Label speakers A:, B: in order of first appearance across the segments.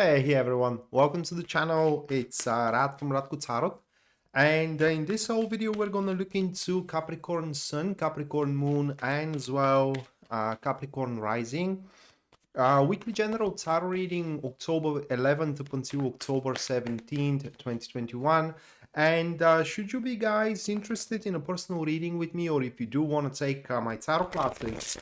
A: Hey everyone, welcome to the channel. It's Rad from Radko, and in this whole video we're gonna look into Capricorn Sun, Capricorn Moon, and as well Capricorn Rising. Weekly general tarot reading October 11th up until October 17th, 2021. And should you be guys interested in a personal reading with me, or if you do want to take my tarot classes,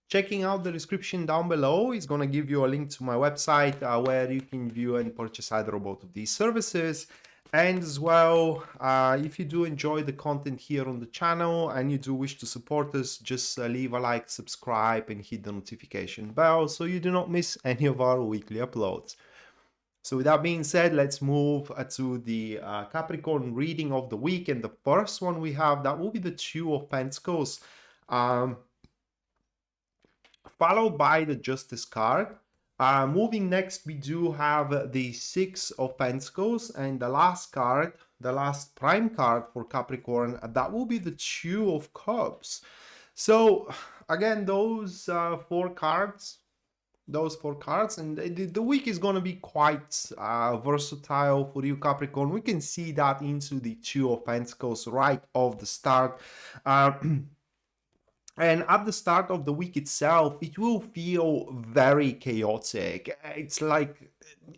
A: checking out the description down below is going to give you a link to my website where you can view and purchase either or both of these services. And as well, if you do enjoy the content here on the channel and you do wish to support us, just leave a like, subscribe, and hit the notification bell so you do not miss any of our weekly uploads. So with that being said, let's move to the Capricorn reading of the week. And the first one we have, that will be the Two of Pentacles. Followed by the Justice card. Moving next, we do have the Six of Pentacles, and the last card, the last prime card for Capricorn, that will be the Two of Cups. So again, those four cards, and the week is going to be quite versatile for you, Capricorn. We can see that into the Two of Pentacles right off the start. And at the start of the week itself, it will feel very chaotic. It's like,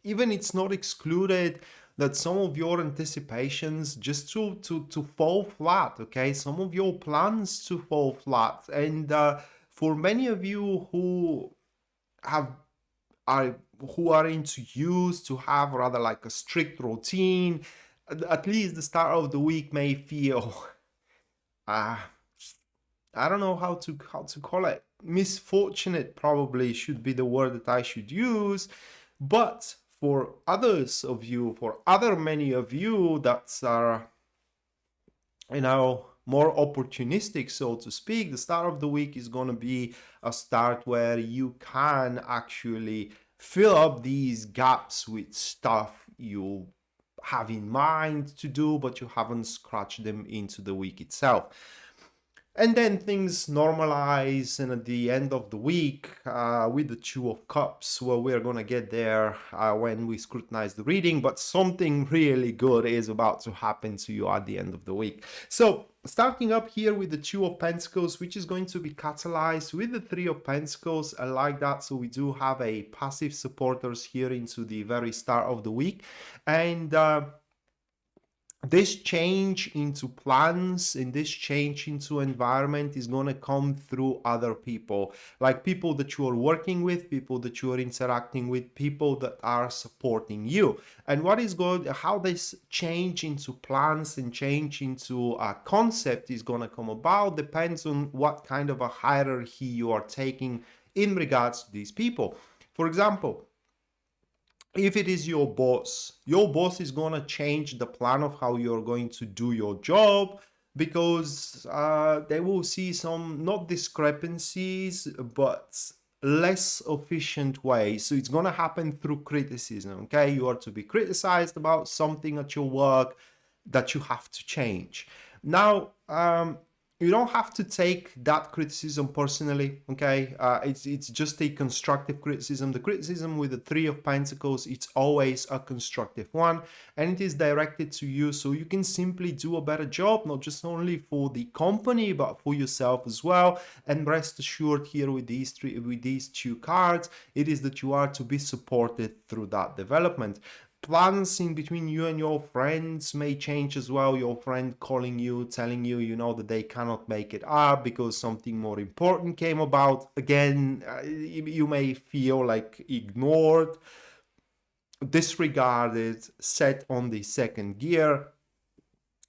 A: even it's not excluded that some of your anticipations just to fall flat, okay? Some of your plans to fall flat. And for many of you who are into used to have rather like a strict routine, at least the start of the week may feel I don't know how to call it. Misfortunate probably should be the word that I should use. But for others of you, for many of you that are, more opportunistic, so to speak, the start of the week is going to be a start where you can actually fill up these gaps with stuff you have in mind to do, but you haven't scratched them into the week itself. And then things normalize, and at the end of the week, with the Two of Cups, well, we're going to get there when we scrutinize the reading, but something really good is about to happen to you at the end of the week. So, starting up here with the Two of Pentacles, which is going to be catalyzed with the Three of Pentacles. I like that. So we do have a passive supporters here into the very start of the week. And this change into plans and this change into environment is going to come through other people, like people that you are working with, people that you are interacting with, people that are supporting you. And what is good, how this change into plans and change into a concept is going to come about depends on what kind of a hierarchy you are taking in regards to these people. For example, if it is your boss is going to change the plan of how you're going to do your job, because they will see some, not discrepancies, but less efficient ways. So it's going to happen through criticism, okay? You are to be criticized about something at your work that you have to change. Now, you don't have to take that criticism personally, okay? It's just a constructive criticism. The criticism with the Three of Pentacles, it's always a constructive one, and it is directed to you, so you can simply do a better job, not just only for the company, but for yourself as well. And rest assured here with these two cards, it is that you are to be supported through that development. Plans in between you and your friends may change as well. Your friend calling you, telling you, that they cannot make it up because something more important came about. Again, you may feel like ignored, disregarded, set on the second gear.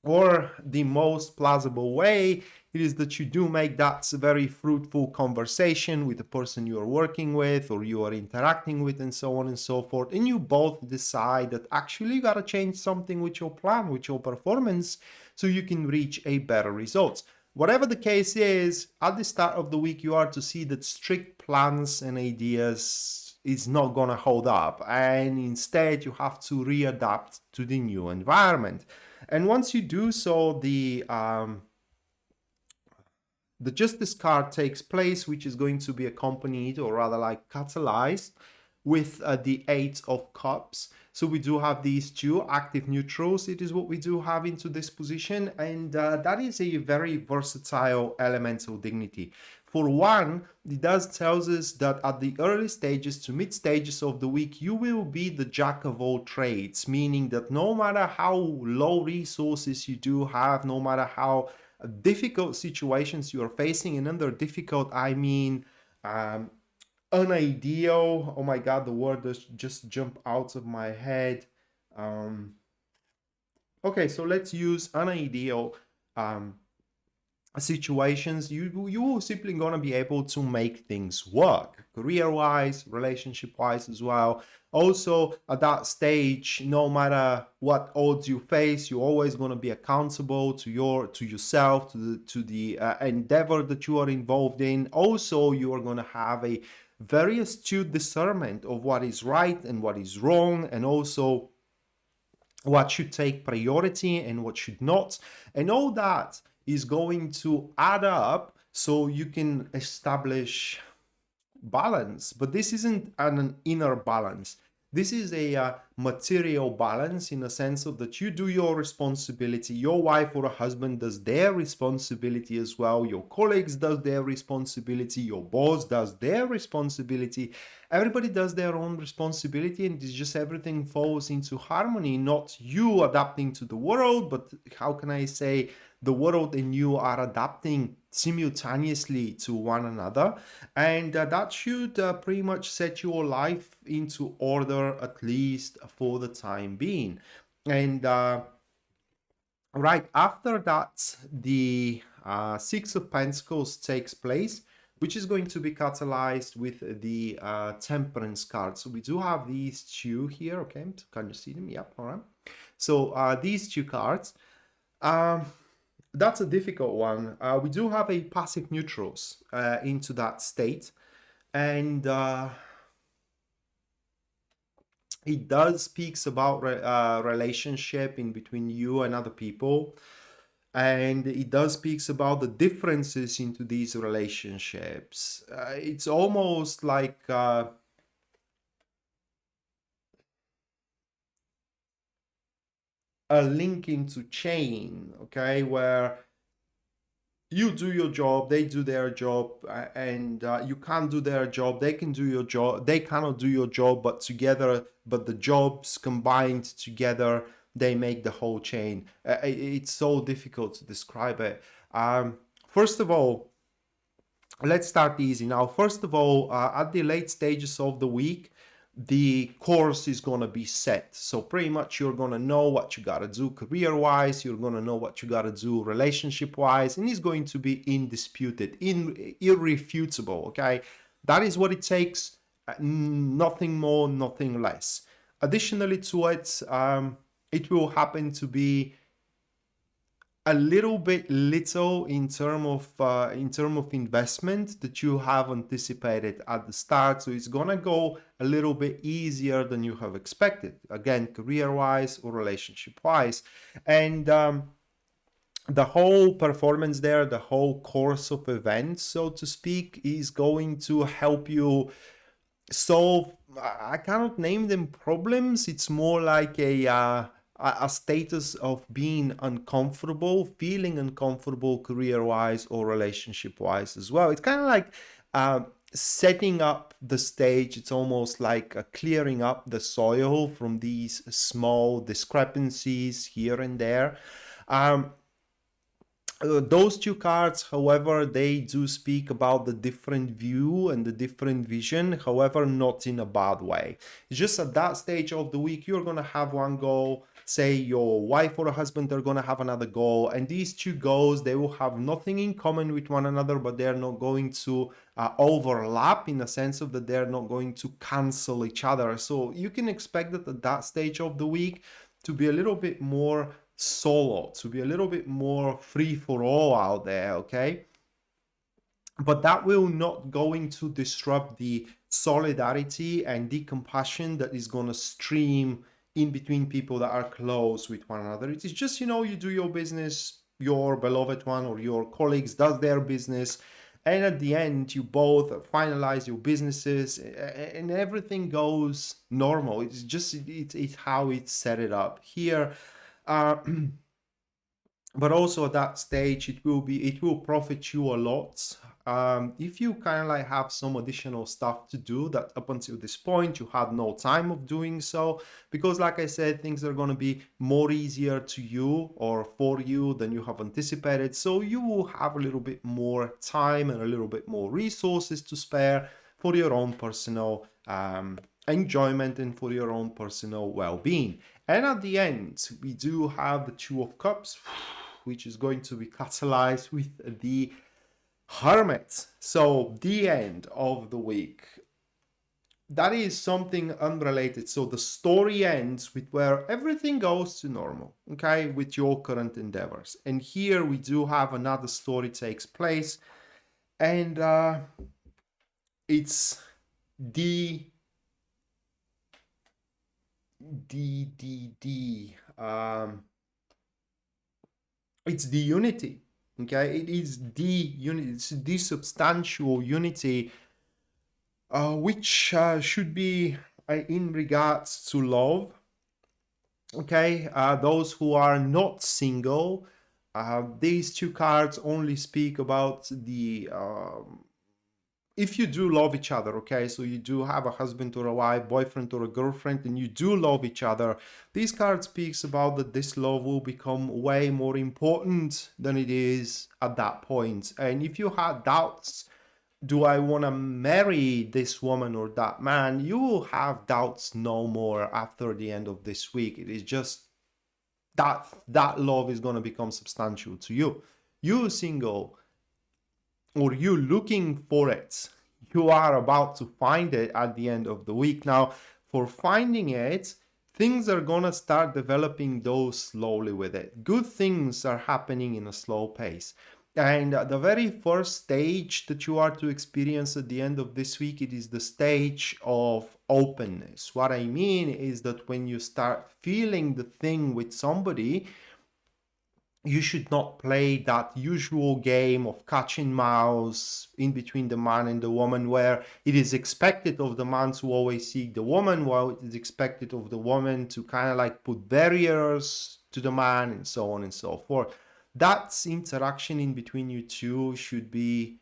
A: Or the most plausible way, it is that you do make that very fruitful conversation with the person you are working with or you are interacting with, and so on and so forth. And you both decide that actually you gotta change something with your plan, with your performance, so you can reach a better results. Whatever the case is, at the start of the week, you are to see that strict plans and ideas is not gonna hold up. And instead, you have to readapt to the new environment. And once you do so, the the Justice card takes place, which is going to be accompanied, or rather like catalyzed, with the Eight of Cups. So we do have these two active neutrals. It is what we do have into this position, and that is a very versatile elemental dignity. For one, it does tells us that at the early stages to mid stages of the week, you will be the jack of all trades, meaning that no matter how low resources you do have, no matter how difficult situations you are facing, and under difficult, I mean unideal. Oh my god, the word does just jump out of my head. Okay, so let's use unideal situations. You simply gonna be able to make things work, career wise, relationship wise as well. Also at that stage, no matter what odds you face, you're always going to be accountable to yourself, to the endeavor that you are involved in. Also, you are going to have a very astute discernment of what is right and what is wrong, and also what should take priority and what should not, and all that is going to add up so you can establish balance. But this isn't an inner balance. This is a material balance, in a sense of that you do your responsibility, your wife or a husband does their responsibility as well, your colleagues does their responsibility, your boss does their responsibility, everybody does their own responsibility, and it's just everything falls into harmony, not you adapting to the world, but how can I say, the world and you are adapting simultaneously to one another. And that should pretty much set your life into order, at least for the time being. And right after that, the Six of Pentacles takes place, which is going to be catalyzed with the Temperance card. So we do have these two here. Okay, can you see them? Yep. All right. So these two cards. That's a difficult one. We do have a passive neutrals into that state, and it does speaks about relationship in between you and other people, and it does speaks about the differences into these relationships. It's almost like a link into chain, okay, where you do your job, they do their job, and you can't do their job, they can do your job, they cannot do your job, but together, but the jobs combined together, they make the whole chain. It's so difficult to describe it. First of all, let's start easy now. First of all, at the late stages of the week, the course is going to be set. So pretty much you're going to know what you got to do career-wise, you're going to know what you got to do relationship-wise, and it's going to be indisputed, irrefutable, okay? That is what it takes, nothing more, nothing less. Additionally to it, it will happen to be a little bit little in term of investment that you have anticipated at the start, so it's gonna go a little bit easier than you have expected, again, career-wise or relationship-wise. And the whole performance there, the whole course of events, so to speak, is going to help you solve, I cannot name them problems, it's more like a status of being uncomfortable, feeling uncomfortable career-wise or relationship-wise as well. It's kind of like setting up the stage. It's almost like clearing up the soil from these small discrepancies here and there. Those two cards, however, they do speak about the different view and the different vision, however, not in a bad way. It's just at that stage of the week, you're going to have one goal, say your wife or a husband are going to have another goal, and these two goals, they will have nothing in common with one another, but they're not going to overlap, in the sense of that they're not going to cancel each other. So you can expect that at that stage of the week to be a little bit more solo, to be a little bit more free for all out there, okay? But that will not going to disrupt the solidarity and the compassion that is going to stream in between people that are close with one another. It is just, you know, you do your business, your beloved one or your colleagues does their business, and at the end you both finalize your businesses and everything goes normal. It's just it's how it's set it up here. uh, but also at that stage it will profit you a lot if you kind of like have some additional stuff to do that up until this point you had no time of doing so, because like I said, things are going to be more easier to you or for you than you have anticipated, so you will have a little bit more time and a little bit more resources to spare for your own personal enjoyment and for your own personal well-being. And at the end we do have the Two of Cups, which is going to be catalyzed with the Hermit. So the end of the week, that is something unrelated. So the story ends with where everything goes to normal, okay, with your current endeavors. And here we do have another story takes place, and it's the it's the unity. Okay, it is the unity, it's the substantial unity, which should be in regards to love. Okay, those who are not single, these two cards only speak about the if you do love each other, okay, so you do have a husband or a wife, boyfriend or a girlfriend, and you do love each other, this card speaks about that this love will become way more important than it is at that point. And if you had doubts, do I want to marry this woman or that man, you will have doubts no more after the end of this week. It is just that love is going to become substantial to you. You single, or you looking for it, you are about to find it at the end of the week. Now, for finding it, things are gonna start developing those slowly with it. Good things are happening in a slow pace. And the very first stage that you are to experience at the end of this week, it is the stage of openness. What I mean is that when you start feeling the thing with somebody, you should not play that usual game of catch and mouse in between the man and the woman, where it is expected of the man to always seek the woman, while it is expected of the woman to kind of like put barriers to the man, and so on and so forth. That interaction in between you two should be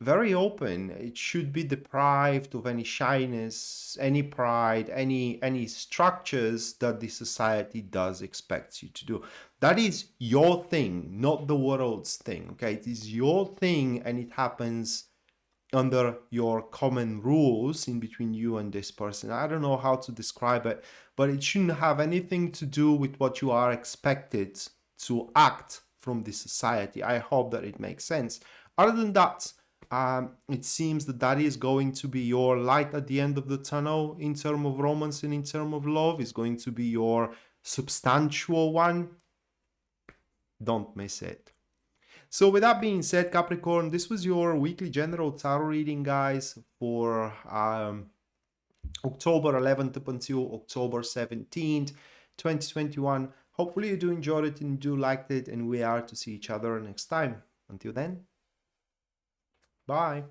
A: very open. It should be deprived of any shyness, any pride, any structures that the society does expect you to do. That is your thing, not the world's thing. Okay, it is your thing, and it happens under your common rules in between you and this person. I don't know how to describe it, but it shouldn't have anything to do with what you are expected to act from the society. I hope that it makes sense. Other than that, it seems that that is going to be your light at the end of the tunnel in terms of romance and in terms of love. Is going to be your substantial one. Don't miss it. So with that being said, Capricorn, this was your weekly general tarot reading, guys, for October 11th up until October 17th, 2021. Hopefully you do enjoy it and do like it, and we are to see each other next time. Until then, bye.